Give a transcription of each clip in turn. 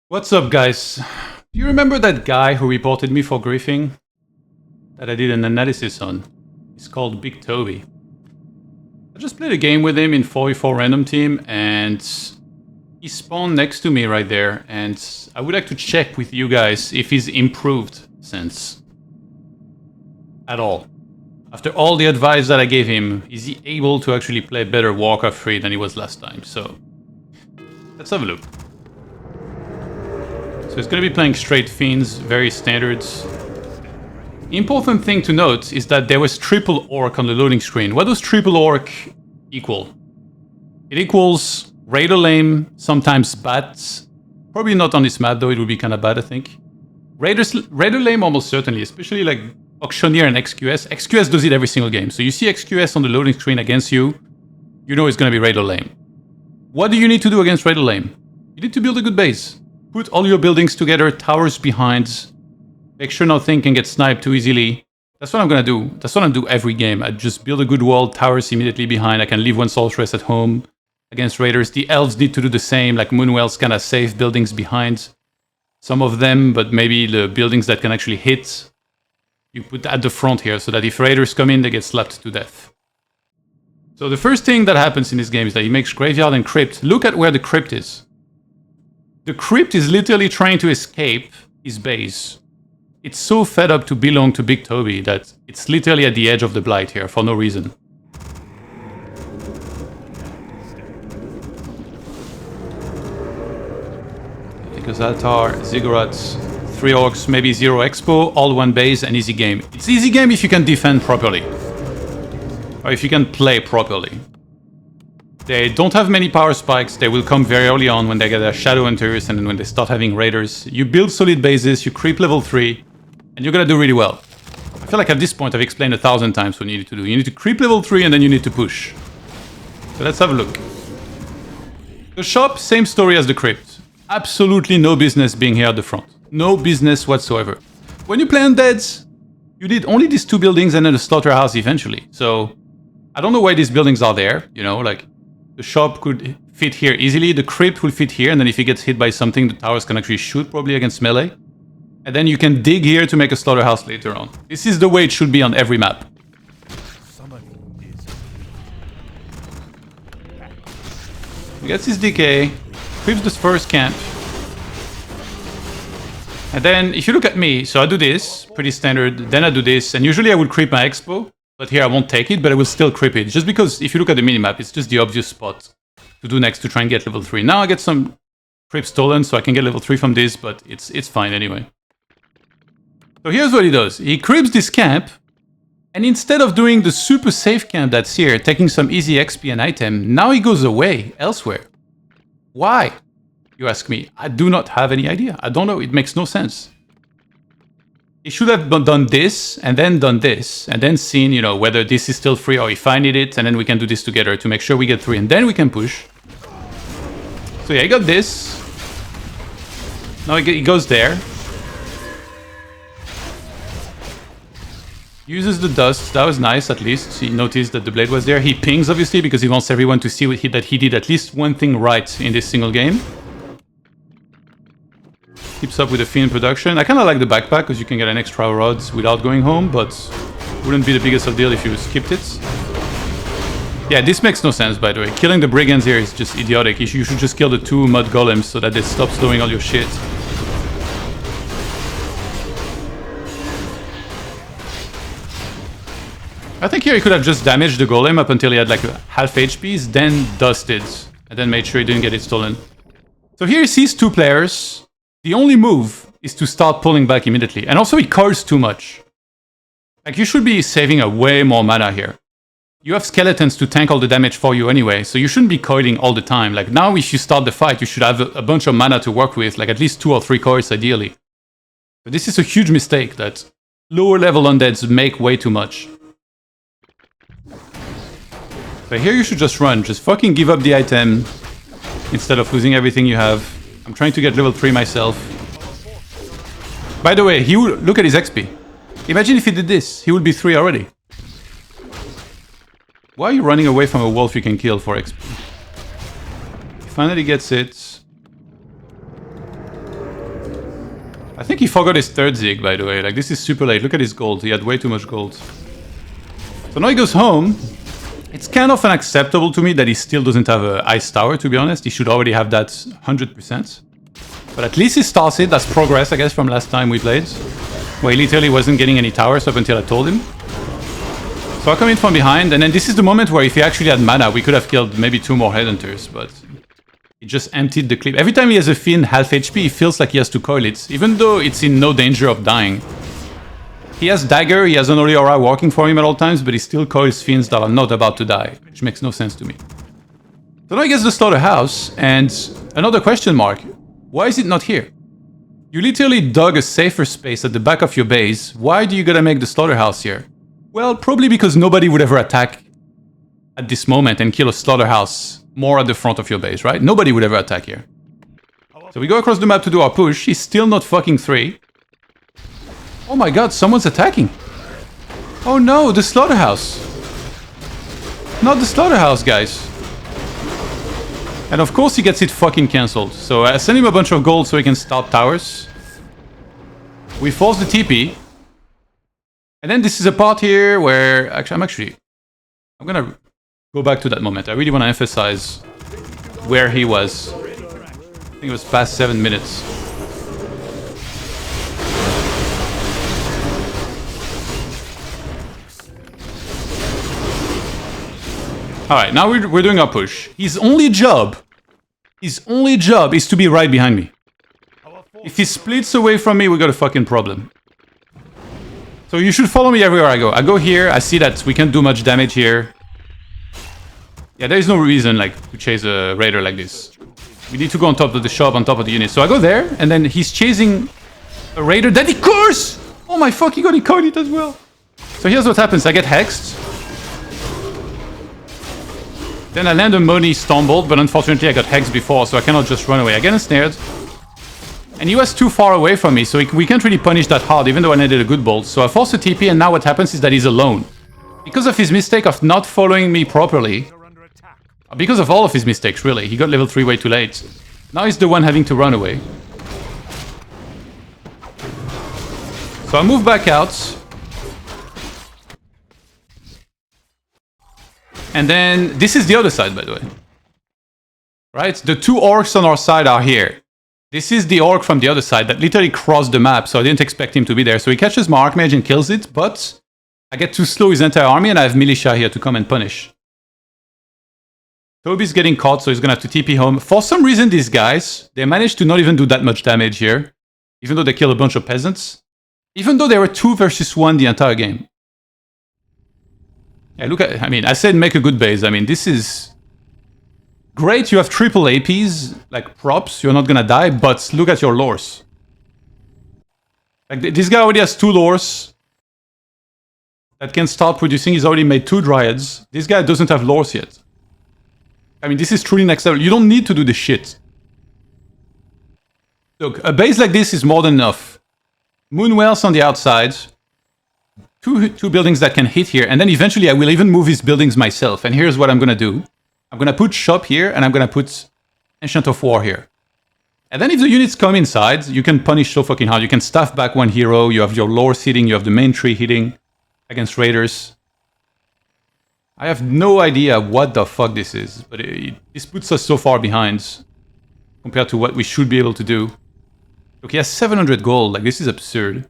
What's up, guys? Do you remember that guy who reported me for griefing? That I did an analysis on. He's called Big Toby. I just played a game with him in 4v4 random team and he spawned next to me right there, and I would like to check with you guys if he's improved since. At all. After all the advice that I gave him, is he able to actually play better Warcraft 3 than he was last time? So, let's have a look. So he's going to be playing straight Fiends, very standard. The important thing to note is that there was triple orc on the loading screen. What does triple orc equal? It equals Raider Lame, sometimes bats. Probably not on this map though, it would be kind of bad I think. Raider Lame almost certainly, especially like Auctioneer and XQS. XQS does it every single game. So you see XQS on the loading screen against you, you know it's going to be Raider Lame. What do you need to do against Raider Lame? You need to build a good base. Put all your buildings together, towers behind. Make sure nothing can get sniped too easily. That's what I'm gonna do. That's what I do every game. I just build a good wall, towers immediately behind. I can leave one sorceress at home against raiders. The elves need to do the same, like Moonwell's kind of safe buildings behind some of them, but maybe the buildings that can actually hit, you put at the front here, so that if raiders come in, they get slapped to death. So the first thing that happens in this game is that he makes graveyard and crypt. Look at where the crypt is. The crypt is literally trying to escape his base. It's so fed up to belong to Big Toby that it's literally at the edge of the blight here for no reason. Because Altar, Ziggurats, 3 orcs, maybe 0 expo, all one base and easy game. It's easy game if you can defend properly. Or if you can play properly. They don't have many power spikes, they will come very early on when they get their Shadow Hunters and then when they start having Raiders. You build solid bases, you creep level 3, and you're gonna do really well. I feel like at this point I've explained 1,000 times what you need to do. You need to creep level 3 and then you need to push. So let's have a look. The shop, same story as the crypt. Absolutely no business being here at the front. No business whatsoever. When you play Undeads, you need only these 2 buildings and then a slaughterhouse eventually. So, I don't know why these buildings are there, you know, like... The shop could fit here easily, the crypt will fit here, and then if he gets hit by something, the towers can actually shoot probably against melee. And then you can dig here to make a slaughterhouse later on. This is the way it should be on every map. He gets his decay, creeps the first camp. And then, if you look at me, so I do this, pretty standard, then I do this, and usually I would creep my expo. But here I won't take it, but I will still creep it. Just because if you look at the minimap, it's just the obvious spot to do next to try and get level 3. Now I get some creep stolen, so I can get level 3 from this, but it's fine anyway. So here's what he does. He creeps this camp, and instead of doing the super safe camp that's here, taking some easy XP and item, now he goes away, elsewhere. Why? You ask me. I do not have any idea. I don't know. It makes no sense. He should have done this, and then seen, you know, whether this is still free or if I need it, and then we can do this together to make sure we get 3, and then we can push. So yeah, he got this. Now he goes there. Uses the dust, that was nice at least. He noticed that the blade was there. He pings, obviously, because he wants everyone to see that he did at least one thing right in this single game. Keeps up with the Fiend production. I kind of like the backpack because you can get an extra rods without going home, but wouldn't be the biggest of deal if you skipped it. Yeah, this makes no sense, by the way. Killing the brigands here is just idiotic. You should just kill the 2 mud golems so that they stop slowing all your shit. I think here he could have just damaged the golem up until he had like half HPs, then dusted, and then made sure he didn't get it stolen. So here he sees 2 players. The only move is to start pulling back immediately. And also he cards too much. Like, you should be saving a way more mana here. You have skeletons to tank all the damage for you anyway, so you shouldn't be coiling all the time. Like, now if you start the fight, you should have a bunch of mana to work with, like at least 2 or 3 coils ideally. But this is a huge mistake that lower level undeads make way too much. But here you should just run. Just fucking give up the item instead of losing everything you have. I'm trying to get level 3 myself. By the way, look at his XP. Imagine if he did this. He would be 3 already. Why are you running away from a wolf you can kill for XP? He finally gets it. I think he forgot his third Zig, by the way. Like, this is super late. Look at his gold. He had way too much gold. So now he goes home. It's kind of unacceptable to me that he still doesn't have an ice tower, to be honest. He should already have that 100%. But at least he starts it. That's progress, I guess, from last time we played. Where he literally wasn't getting any towers up until I told him. So I come in from behind, and then this is the moment where if he actually had mana, we could have killed maybe 2 more Headhunters, but he just emptied the clip. Every time he has a Fiend half HP, he feels like he has to coil it, even though it's in no danger of dying. He has Dagger, he has an Holy Aura working for him at all times, but he still coils Fiends that are not about to die, which makes no sense to me. So now he gets the Slaughterhouse, and another question mark. Why is it not here? You literally dug a safer space at the back of your base. Why do you gotta make the Slaughterhouse here? Well, probably because nobody would ever attack at this moment and kill a Slaughterhouse more at the front of your base, right? Nobody would ever attack here. So we go across the map to do our push. He's still not fucking 3. Oh my god, someone's attacking. Oh no, the Slaughterhouse. Not the Slaughterhouse, guys. And of course he gets it fucking cancelled. So I send him a bunch of gold so he can start towers. We force the TP. And then this is a part here where... Actually, I'm gonna go back to that moment. I really want to emphasize where he was. I think it was past 7 minutes. Alright, now we're doing our push. His only job is to be right behind me. If he splits away from me, we got a fucking problem. So you should follow me everywhere I go. I go here, I see that we can't do much damage here. Yeah, there is no reason like to chase a raider like this. We need to go on top of the shop, on top of the unit. So I go there, and then he's chasing a raider that he curse! Oh my fucking god, he caught it as well. So here's what happens. I get hexed. Then I land a Moni Stumbled, but unfortunately I got hexed before, so I cannot just run away. I get ensnared. And he was too far away from me, so we can't really punish that hard, even though I landed a good bolt. So I force a TP, and now what happens is that he's alone. Because of his mistake of not following me properly, because of all of his mistakes, really, he got level 3 way too late. Now he's the one having to run away. So I move back out. And then, this is the other side, by the way. Right? The 2 orcs on our side are here. This is the orc from the other side that literally crossed the map, so I didn't expect him to be there. So he catches my Archmage and kills it, but I get to slow his entire army, and I have Militia here to come and punish. Toby's getting caught, so he's gonna have to TP home. For some reason, these guys, they managed to not even do that much damage here, even though they kill a bunch of peasants. Even though they were 2 versus 1 the entire game. Yeah, look at, I mean, I said make a good base. I mean, this is great. You have triple APs, like props, you're not gonna die, but look at your lores. Like, this guy already has 2 lores that can start producing. He's already made 2 dryads. This guy doesn't have lores yet. I mean, this is truly next level. You don't need to do this shit. Look, a base like this is more than enough. Moonwells on the outside. Two buildings that can hit here. And then eventually I will even move his buildings myself. And here's what I'm gonna do. I'm gonna put shop here, and I'm gonna put Ancient of War here. And then if the units come inside, you can punish so fucking hard. You can staff back 1 hero, you have your lores hitting, you have the main tree hitting against raiders. I have no idea what the fuck this is, but this puts us so far behind compared to what we should be able to do. Look, he has 700 gold, like this is absurd.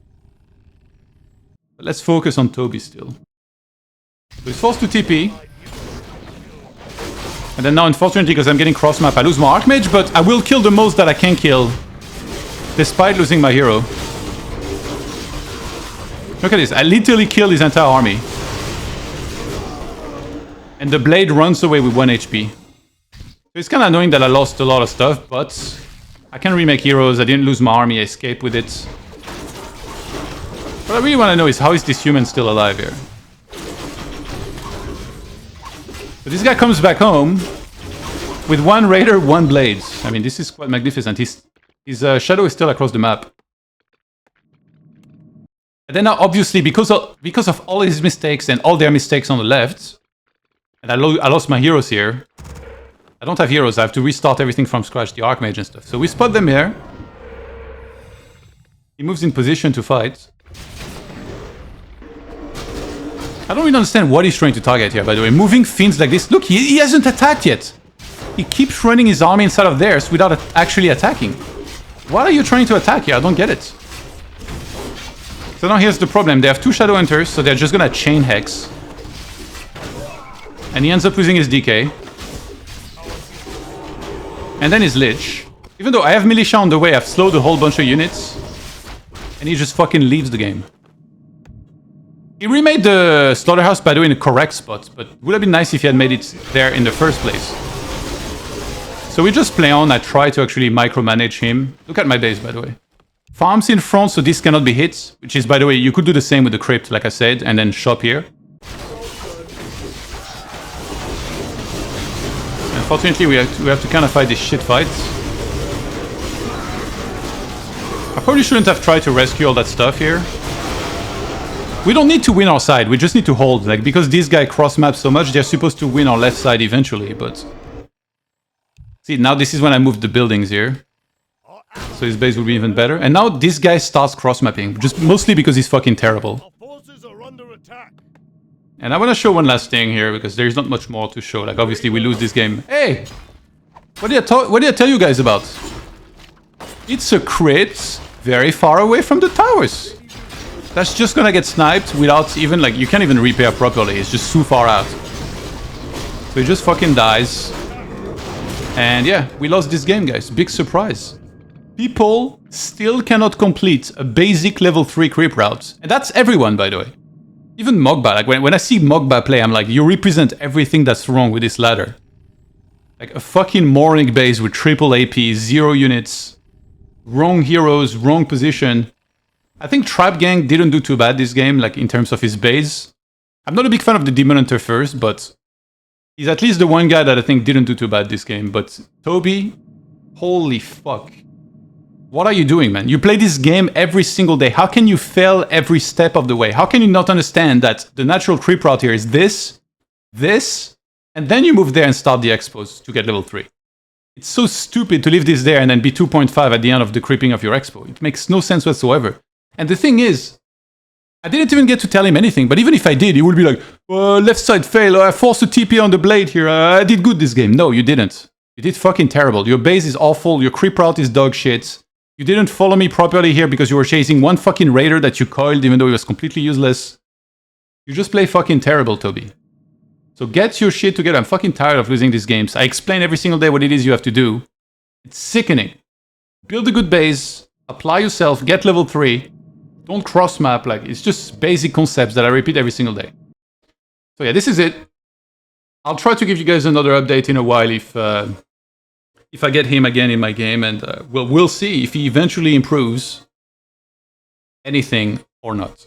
But let's focus on Toby still. So he's forced to TP. And then now, unfortunately, because I'm getting cross-map, I lose my Archmage, but I will kill the most that I can kill, despite losing my hero. Look at this, I literally killed his entire army. And the blade runs away with 1 HP. So it's kind of annoying that I lost a lot of stuff, but I can remake heroes, I didn't lose my army, I escaped with it. What I really want to know is how is this human still alive here? So this guy comes back home with 1 raider, 1 blade. I mean, this is quite magnificent. His shadow is still across the map. And then now, obviously, because of all his mistakes and all their mistakes on the left, and I lost my heroes here. I don't have heroes, I have to restart everything from scratch, the Archmage and stuff. So we spot them here. He moves in position to fight. I don't really understand what he's trying to target here, by the way. Moving fiends like this. Look, he hasn't attacked yet. He keeps running his army inside of theirs without actually attacking. What are you trying to attack here? I don't get it. So now here's the problem. They have 2 Shadow Hunters, so they're just gonna chain Hex. And he ends up losing his DK. And then his Lich. Even though I have Militia on the way, I've slowed a whole bunch of units. And he just fucking leaves the game. He remade the Slaughterhouse, by the way, in the correct spot, but it would have been nice if he had made it there in the first place. So we just play on. I try to actually micromanage him. Look at my base, by the way. Farms in front, so this cannot be hit, which is, by the way, you could do the same with the Crypt, like I said, and then shop here. Unfortunately, we have to kind of fight this shit fight. I probably shouldn't have tried to rescue all that stuff here. We don't need to win our side, we just need to hold. Like, because this guy cross-maps so much, they're supposed to win our left side eventually, but... See, now this is when I moved the buildings here. So his base will be even better. And now this guy starts cross-mapping, just mostly because he's fucking terrible. And I want to show one last thing here, because there's not much more to show. Like, obviously we lose this game. Hey! What did I tell you guys about? It's a crit very far away from the towers. That's just gonna get sniped without even, like, you can't even repair properly. It's just too far out. So he just fucking dies. And yeah, we lost this game, guys. Big surprise. People still cannot complete a basic level 3 creep route. And that's everyone, by the way. Even Mogba. Like, when I see Mogba play, I'm like, you represent everything that's wrong with this ladder. Like, a fucking morning base with triple AP, 0 units, wrong heroes, wrong position. I think Trap Gang didn't do too bad this game, like, in terms of his base. I'm not a big fan of the Demon Hunter first, but he's at least the one guy that I think didn't do too bad this game. But Toby, holy fuck. What are you doing, man? You play this game every single day. How can you fail every step of the way? How can you not understand that the natural creep route here is this, and then you move there and start the expos to get level 3? It's so stupid to leave this there and then be 2.5 at the end of the creeping of your expo. It makes no sense whatsoever. And the thing is, I didn't even get to tell him anything, but even if I did, he would be like, left side fail, I forced a TP on the blade here, I did good this game. No, you didn't. You did fucking terrible. Your base is awful, your creep route is dog shit. You didn't follow me properly here because you were chasing one fucking raider that you coiled even though he was completely useless. You just play fucking terrible, Toby. So get your shit together. I'm fucking tired of losing these games. I explain every single day what it is you have to do. It's sickening. Build a good base, apply yourself, get level 3. Don't cross map, like, it's just basic concepts that I repeat every single day. So yeah, this is it. I'll try to give you guys another update in a while if I get him again in my game, and we'll see if he eventually improves anything or not.